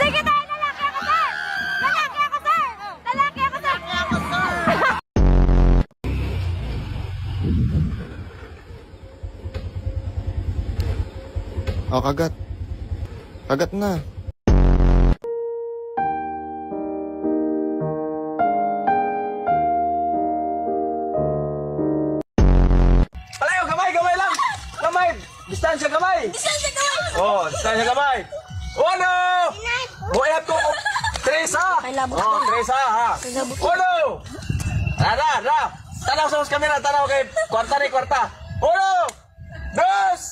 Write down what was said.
Sige tayo, lalaki ako, sir! Lalaki ako, sir! Lalaki ako, sir! Oh, kagat. Kagat na. Palayo, gamay, gamay lang. Gamay. Distansya gamay. Distansya gawin! Oh, distansya gamay. Uno! Buhay to. Teresa. Oh, Teresa ha. Uno! Ra. Tanaw sa kamera, tanaw kay kwarta ni kwarta. Uno! Dos!